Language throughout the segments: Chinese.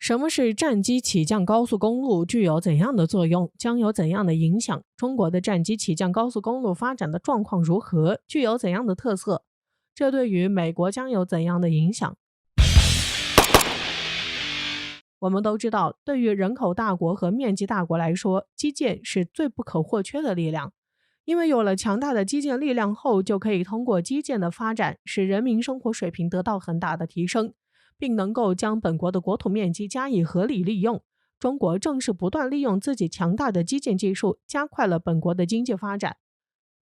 什么是战机起降高速公路？具有怎样的作用？将有怎样的影响？中国的战机起降高速公路发展的状况如何？具有怎样的特色？这对于美国将有怎样的影响？我们都知道，对于人口大国和面积大国来说，基建是最不可或缺的力量。因为有了强大的基建力量后，就可以通过基建的发展，使人民生活水平得到很大的提升，并能够将本国的国土面积加以合理利用。中国正是不断利用自己强大的基建技术，加快了本国的经济发展，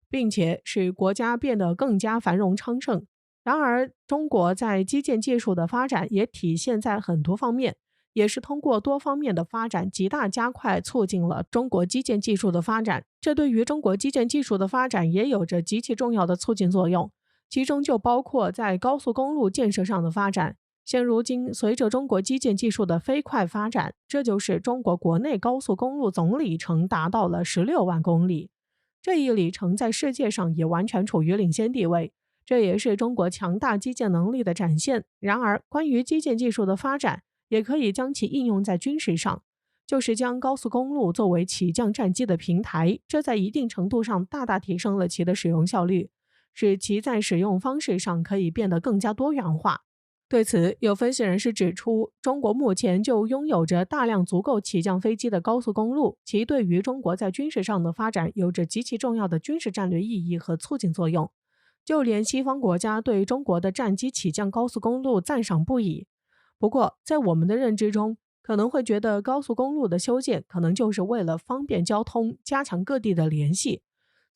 并且使国家变得更加繁荣昌盛。然而，中国在基建技术的发展也体现在很多方面，也是通过多方面的发展，极大加快促进了中国基建技术的发展。这对于中国基建技术的发展也有着极其重要的促进作用，其中就包括在高速公路建设上的发展。现如今，随着中国基建技术的飞快发展，这就是中国国内高速公路总里程达到了16万公里，这一里程在世界上也完全处于领先地位，这也是中国强大基建能力的展现。然而，关于基建技术的发展，也可以将其应用在军事上，就是将高速公路作为起降战机的平台，这在一定程度上大大提升了其的使用效率，使其在使用方式上可以变得更加多元化。对此，有分析人士指出，中国目前就拥有着大量足够起降飞机的高速公路，其对于中国在军事上的发展有着极其重要的军事战略意义和促进作用。就连西方国家对中国的战机起降高速公路赞赏不已。不过，在我们的认知中，可能会觉得高速公路的修建可能就是为了方便交通，加强各地的联系。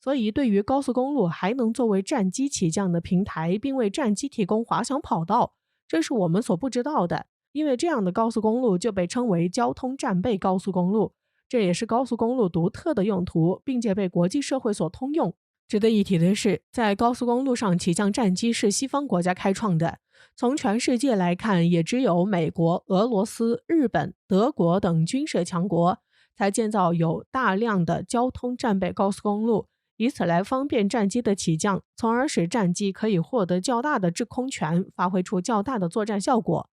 所以，对于高速公路还能作为战机起降的平台，并为战机提供滑翔跑道，这是我们所不知道的。因为这样的高速公路就被称为交通战备高速公路，这也是高速公路独特的用途，并且被国际社会所通用。值得一提的是，在高速公路上起降战机是西方国家开创的，从全世界来看，也只有美国、俄罗斯、日本、德国等军事强国才建造有大量的交通战备高速公路，以此来方便战机的起降，从而使战机可以获得较大的制空权，发挥出较大的作战效果。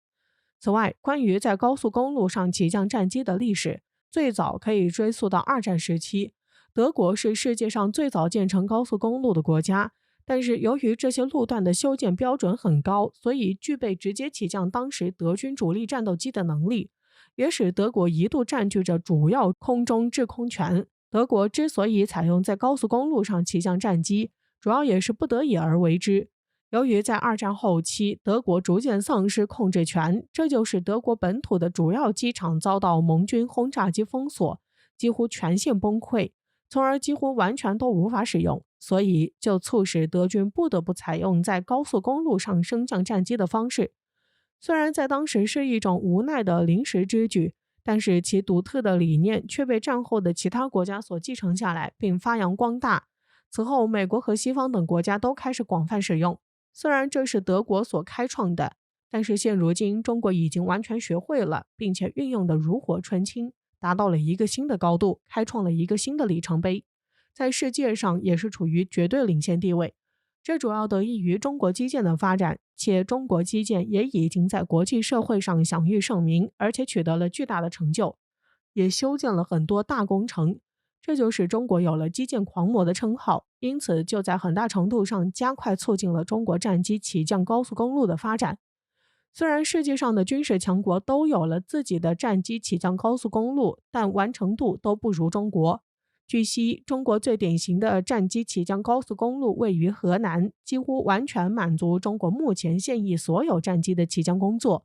此外，关于在高速公路上起降战机的历史，最早可以追溯到二战时期。德国是世界上最早建成高速公路的国家，但是由于这些路段的修建标准很高，所以具备直接起降当时德军主力战斗机的能力，也使德国一度占据着主要空中制空权。德国之所以采用在高速公路上起降战机，主要也是不得已而为之。由于在二战后期，德国逐渐丧失控制权，这就使德国本土的主要机场遭到盟军轰炸机封锁，几乎全线崩溃，从而几乎完全都无法使用，所以就促使德军不得不采用在高速公路上升降战机的方式。虽然在当时是一种无奈的临时之举，但是其独特的理念却被战后的其他国家所继承下来，并发扬光大。此后，美国和西方等国家都开始广泛使用。虽然这是德国所开创的，但是现如今中国已经完全学会了，并且运用得炉火纯青，达到了一个新的高度，开创了一个新的里程碑，在世界上也是处于绝对领先地位。这主要得益于中国基建的发展，且中国基建也已经在国际社会上享誉盛名，而且取得了巨大的成就，也修建了很多大工程，这就使中国有了基建狂魔的称号，因此就在很大程度上加快促进了中国战机起降高速公路的发展。虽然世界上的军事强国都有了自己的战机起降高速公路，但完成度都不如中国。据悉，中国最典型的战机起降高速公路位于河南，几乎完全满足中国目前现役所有战机的起降工作，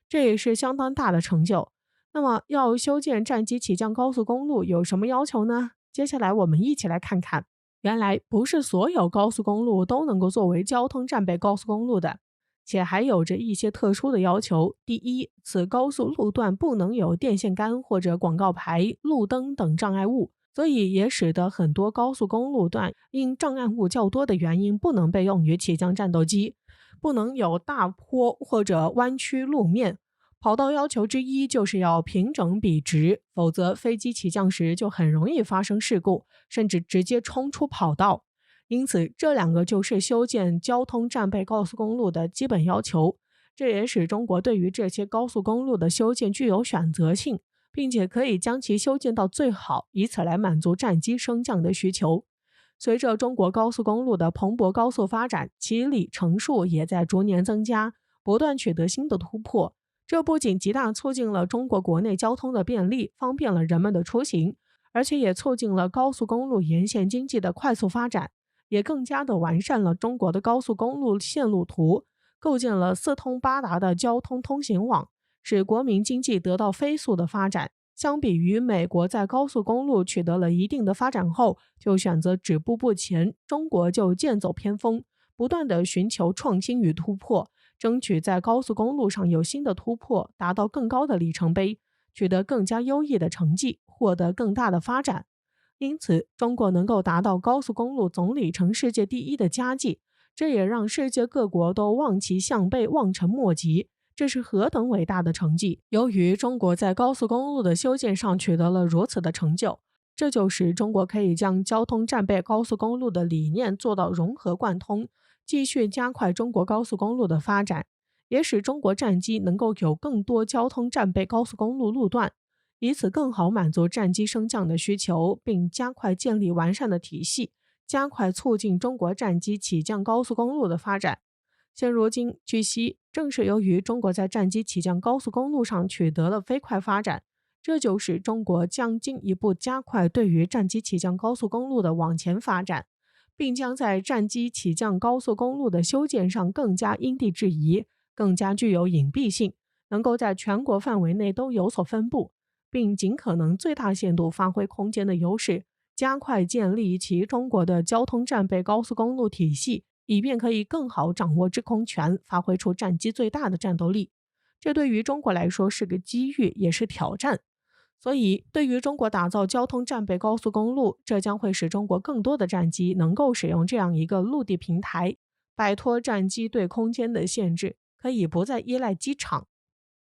这也是相当大的成就。那么，要修建战机起降高速公路有什么要求呢？接下来我们一起来看看。原来不是所有高速公路都能够作为交通战备高速公路的，且还有着一些特殊的要求。第一，此高速路段不能有电线杆或者广告牌、路灯等障碍物，所以也使得很多高速公路段因障碍物较多的原因不能被用于起降战斗机。不能有大坡或者弯曲路面。跑道要求之一就是要平整笔直，否则飞机起降时就很容易发生事故，甚至直接冲出跑道。因此，这两个就是修建交通战备高速公路的基本要求。这也使中国对于这些高速公路的修建具有选择性，并且可以将其修建到最好，以此来满足战机升降的需求。随着中国高速公路的蓬勃高速发展，其里程数也在逐年增加，不断取得新的突破。这不仅极大促进了中国国内交通的便利，方便了人们的出行，而且也促进了高速公路沿线经济的快速发展，也更加的完善了中国的高速公路线路图，构建了四通八达的交通通行网，使国民经济得到飞速的发展。相比于美国在高速公路取得了一定的发展后，就选择止步不前，中国就剑走偏锋，不断的寻求创新与突破，争取在高速公路上有新的突破，达到更高的里程碑，取得更加优异的成绩，获得更大的发展。因此，中国能够达到高速公路总里程世界第一的佳绩，这也让世界各国都望其项背，望尘莫及。这是何等伟大的成绩！由于中国在高速公路的修建上取得了如此的成就，这就使中国可以将交通战备高速公路的理念做到融合贯通，继续加快中国高速公路的发展，也使中国战机能够有更多交通战备高速公路路段，以此更好满足战机升降的需求，并加快建立完善的体系，加快促进中国战机起降高速公路的发展。现如今，据悉，正是由于中国在战机起降高速公路上取得了飞快发展，这就使中国将进一步加快对于战机起降高速公路的往前发展，并将在战机起降高速公路的修建上更加因地制宜，更加具有隐蔽性，能够在全国范围内都有所分布，并尽可能最大限度发挥空间的优势，加快建立其中国的交通战备高速公路体系，以便可以更好掌握制空权，发挥出战机最大的战斗力。这对于中国来说是个机遇，也是挑战。所以，对于中国打造交通战备高速公路，这将会使中国更多的战机能够使用这样一个陆地平台，摆脱战机对空间的限制，可以不再依赖机场，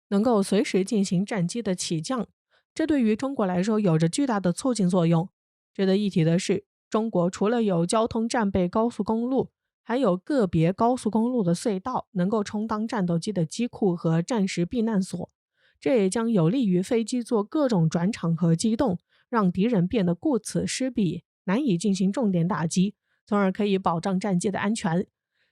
能够随时进行战机的起降。这对于中国来说有着巨大的促进作用。值得一提的是，中国除了有交通战备高速公路，还有个别高速公路的隧道能够充当战斗机的机库和战时避难所，这也将有利于飞机做各种转场和机动，让敌人变得顾此失彼，难以进行重点打击，从而可以保障战机的安全。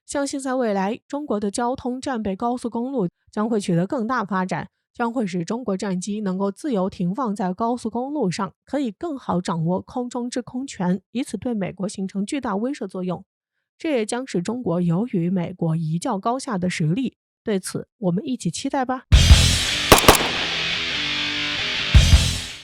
相信在未来，中国的交通战备高速公路将会取得更大发展，将会使中国战机能够自由停放在高速公路上，可以更好掌握空中制空权，以此对美国形成巨大威慑作用。这也将使中国有与美国一较高下的实力，对此我们一起期待吧。